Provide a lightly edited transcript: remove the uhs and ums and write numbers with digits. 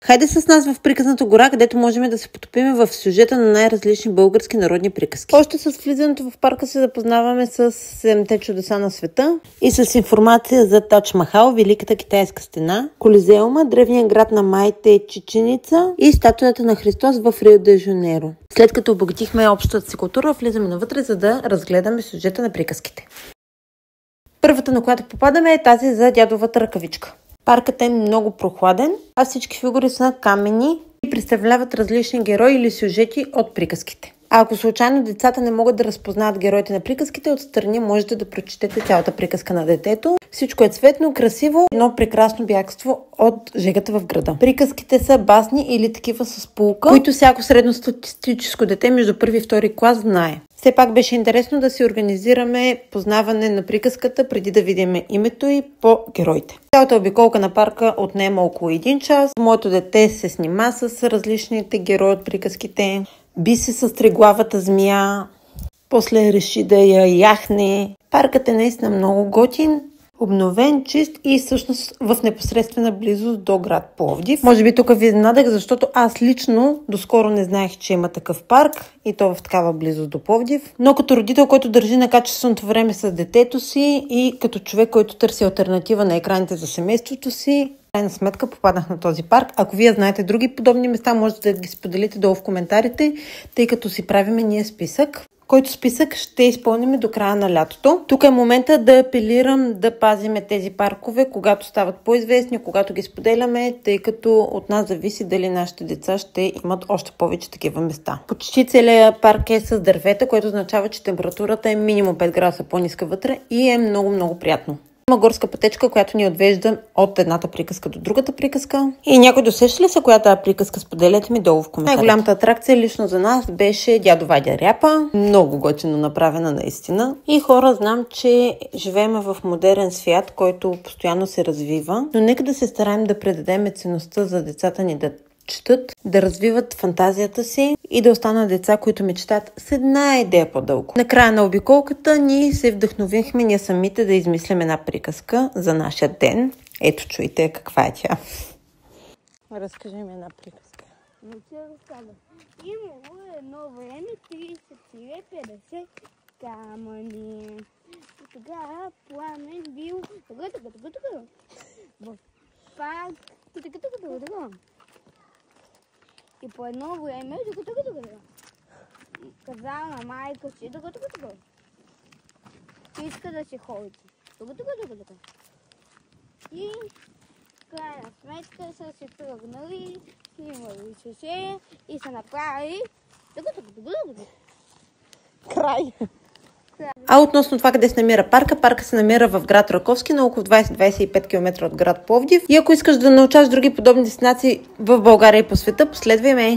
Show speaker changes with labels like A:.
A: Хайде с нас в Приказната гора, където можем да се потопим в сюжета на най-различни български народни приказки. Още с влизането в парка се запознаваме с 7-те чудеса на света и с информация за Тадж Махал, Великата китайска стена, Колизеума, древния град на Майте Чиченица и статуята на Христос в Рио де Жанейро. След като обогатихме общата си култура, влизаме навътре, за да разгледаме сюжета на приказките. Първата, на която попадаме, е тази за дядовата ръкавичка. Паркът е много прохладен, а всички фигури са каменни и представляват различни герои или сюжети от приказките. А ако случайно децата не могат да разпознаят героите на приказките, отстрани можете да прочетете цялата приказка на детето. Всичко е цветно, красиво, едно прекрасно бягство от жегата в града. Приказките са басни или такива с поука, които всяко средностатистическо дете между първи и втори клас знае. Все пак беше интересно да си организираме познаване на приказката преди да видим името и по героите. Цялата обиколка на парка отнема около 1 час. Моето дете се снима с различните герои от приказките. Би се с триглавата змия, после реши да я яхне. Паркът е наистина много готин, обновен, чист и всъщност в непосредствена близост до град Пловдив. Може би тук ви изненадах, защото аз лично доскоро не знаех, че има такъв парк и то в такава близост до Пловдив. Но като родител, който държи на качественото време с детето си и като човек, който търси алтернатива на екраните за семейството си, крайна сметка попаднах на този парк. Ако вие знаете други подобни места, можете да ги споделите долу в коментарите, тъй като си правиме ние списък, който списък ще изпълним до края на лятото. Тук е момента да апелирам да пазиме тези паркове, когато стават по-известни, когато ги споделяме, тъй като от нас зависи дали нашите деца ще имат още повече такива места. Почти целият парк е с дървета, което означава, че температурата е минимум 5 градуса по-ниска вътре и е много приятно. Има горска пътечка, която ни отвежда от едната приказка до другата приказка. И някой досеща ли са коя тази приказка? Споделете ми долу в коментарите. Най-голямата атракция лично за нас беше дядо Вадя Ряпа. Много готино направена наистина. И хора, знам, че живеем в модерен свят, който постоянно се развива. Но нека да се стараем да предадем ценността за децата ни да четат, да развиват фантазията си и да останат деца, които мечтат с една идея по-дълго. Накрая на обиколката ни се вдъхновихме ние самите да измислим една приказка за нашия ден. Ето, чуйте каква е тя. Разкажи ми една приказка.
B: Не се разказва. Имало едно време 30-50 камъни. И тогава Пламен бил в парк. И по едно време казал на майка си иска да се ходи. И в крайна сметка са се тръгнали, имали се и са направили
A: край. А относно това къде се намира парка се намира в град Раковски, на около 20-25 км от град Пловдив. И ако искаш да научаш други подобни дестинации в България и по света, последвай ме!